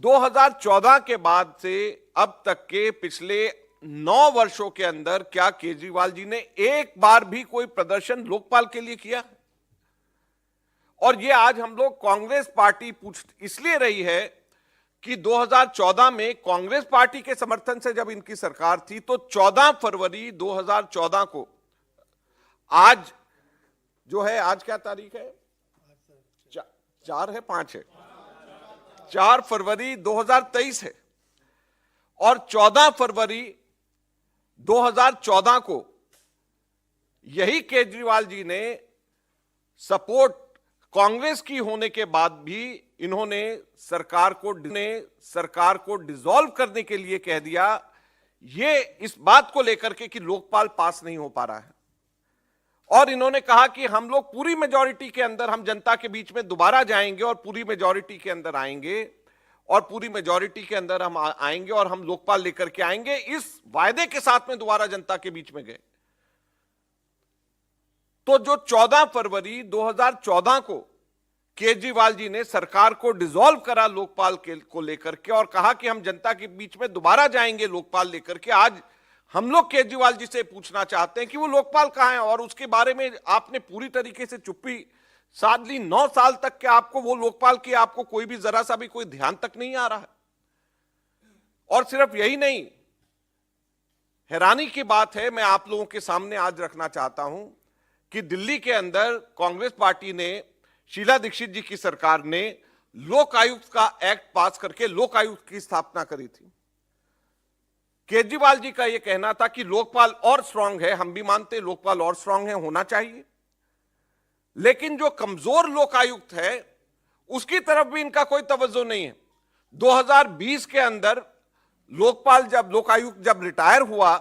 2014 के बाद से अब तक के पिछले 9 वर्षों के अंदर क्या केजरीवाल जी ने एक बार भी कोई प्रदर्शन लोकपाल के लिए किया? और ये आज हम लोग कांग्रेस पार्टी पूछ इसलिए रही है कि 2014 में कांग्रेस पार्टी के समर्थन से जब इनकी सरकार थी तो 14 फरवरी 2014 को, आज जो है, आज क्या तारीख है? 4 है, 5 है, 4 फरवरी 2023 है। और 14 फरवरी 2014 को यही केजरीवाल जी ने सपोर्ट कांग्रेस की होने के बाद भी इन्होंने सरकार को डिसॉल्व करने के लिए कह दिया, ये इस बात को लेकर के कि लोकपाल पास नहीं हो पा रहा है। और इन्होंने कहा कि हम लोग पूरी मेजॉरिटी के अंदर, हम जनता के बीच में दोबारा जाएंगे और पूरी मेजॉरिटी के अंदर आएंगे और पूरी मेजॉरिटी के अंदर हम आएंगे और हम लोकपाल लेकर के आएंगे, इस वायदे के साथ में दोबारा जनता के बीच में गए। तो जो 14 फरवरी 2014 को केजरीवाल जी ने सरकार को डिसॉल्व करा लोकपाल को लेकर के और कहा कि हम जनता के बीच में दोबारा जाएंगे लोकपाल लेकर के, आज हम लोग केजरीवाल जी से पूछना चाहते हैं कि वो लोकपाल कहां है। और उसके बारे में आपने पूरी तरीके से चुप्पी साध ली। 9 साल तक के आपको वो लोकपाल की आपको कोई भी जरा सा भी कोई ध्यान तक नहीं आ रहा है। और सिर्फ यही नहीं, हैरानी की बात है, मैं आप लोगों के सामने आज रखना चाहता हूं कि दिल्ली के अंदर कांग्रेस पार्टी ने, शीला दीक्षित जी की सरकार ने लोक आयुक्त का एक्ट पास करके लोक आयुक्त की स्थापना करी थी। केजरीवाल जी का यह कहना था कि लोकपाल और स्ट्रांग है, हम भी मानते लोकपाल और स्ट्रांग है, होना चाहिए, लेकिन जो कमजोर लोक आयुक्त है उसकी तरफ भी इनका कोई तवज्जो नहीं है। 2020 के अंदर लोक आयुक्त जब रिटायर हुआ,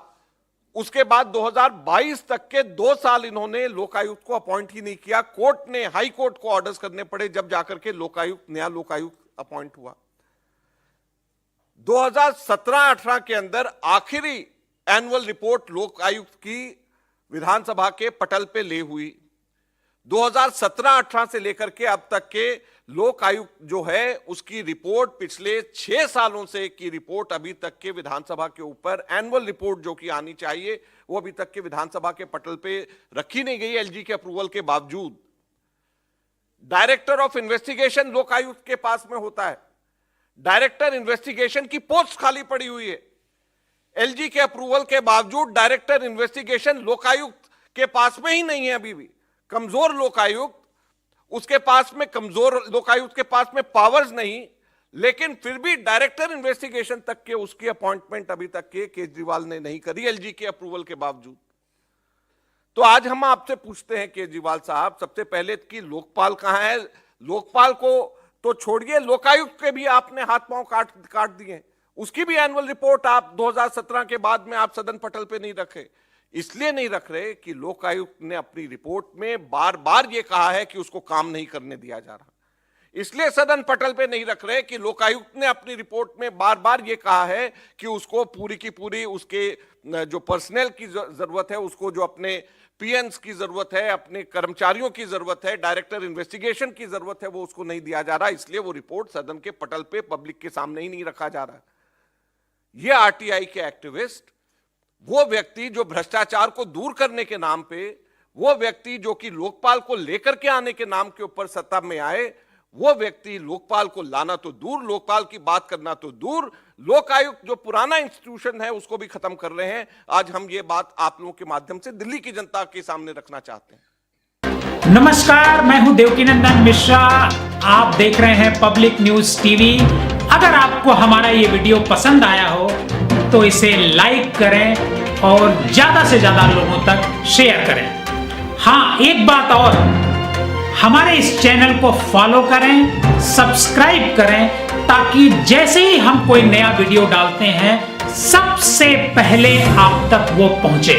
उसके बाद 2022 तक के 2 साल इन्होंने लोकायुक्त को अपॉइंट ही नहीं किया। कोर्ट ने, हाई कोर्ट को ऑर्डर्स करने पड़े जब जाकर के नया लोकायुक्त अपॉइंट हुआ। 2017-18 के अंदर आखिरी एनुअल रिपोर्ट लोकायुक्त की विधानसभा के पटल पे ले हुई। 2017-18 से लेकर के अब तक के लोकायुक्त जो है उसकी रिपोर्ट, पिछले 6 सालों से की रिपोर्ट अभी तक के विधानसभा के ऊपर, एनुअल रिपोर्ट जो कि आनी चाहिए वो अभी तक के विधानसभा के पटल पे रखी नहीं गई एलजी के अप्रूवल के बावजूद। डायरेक्टर ऑफ इन्वेस्टिगेशन लोकायुक्त के पास में होता है, डायरेक्टर इन्वेस्टिगेशन की पोस्ट खाली पड़ी हुई है। एलजी के अप्रूवल के बावजूद डायरेक्टर इन्वेस्टिगेशन लोकायुक्त के पास में ही नहीं है अभी भी। कमजोर लोकायुक्त, उसके पास में कमजोर लोकायुक्त के पास में पावर्स नहीं, लेकिन फिर भी डायरेक्टर इन्वेस्टिगेशन तक के उसकी अपॉइंटमेंट अभी तक के केजरीवाल ने नहीं करी एलजी के अप्रूवल के बावजूद। तो आज हम आपसे पूछते हैं केजरीवाल साहब, सबसे पहले कि लोकपाल कहां है? लोकपाल को तो छोड़िए, लोकायुक्त के भी आपने हाथ पांव काट दिए। उसकी भी एनुअल रिपोर्ट आप 2017 के बाद में आप सदन पटल पे नहीं रखे। इसलिए नहीं रख रहे कि लोकायुक्त ने अपनी रिपोर्ट में बार बार यह कहा है कि उसको काम नहीं करने दिया जा रहा। इसलिए सदन पटल पे नहीं रख रहे कि लोकायुक्त ने अपनी रिपोर्ट में बार बार यह कहा है कि उसको पूरी की पूरी उसके जो पर्सनल की जरूरत है, उसको जो अपने पीएन्स की जरूरत है, अपने कर्मचारियों की जरूरत है, डायरेक्टर इन्वेस्टिगेशन की जरूरत है, वो उसको नहीं दिया जा रहा। इसलिए वो रिपोर्ट सदन के पटल पे पब्लिक के सामने ही नहीं रखा जा रहा। ये आरटीआई के एक्टिविस्ट, वो व्यक्ति जो भ्रष्टाचार को दूर करने के नाम पे, वो व्यक्ति जो कि लोकपाल को लेकर के आने के नाम के ऊपर सत्ता में आए, वो व्यक्ति लोकपाल को लाना तो दूर, लोकपाल की बात करना तो दूर, लोकायुक्त जो पुराना इंस्टीट्यूशन है उसको भी खत्म कर रहे हैं। आज हम ये बात आप लोगों के माध्यम से दिल्ली की जनता के सामने रखना चाहते हैं। नमस्कार, मैं हूं देवकीनंदन मिश्रा, आप देख रहे हैं पब्लिक न्यूज टीवी। अगर आपको हमारा ये वीडियो पसंद आया हो तो इसे लाइक करें और ज्यादा से ज्यादा लोगों तक शेयर करें। हाँ, एक बात और, हमारे इस चैनल को फॉलो करें, सब्सक्राइब करें, ताकि जैसे ही हम कोई नया वीडियो डालते हैं सबसे पहले आप तक वो पहुंचे।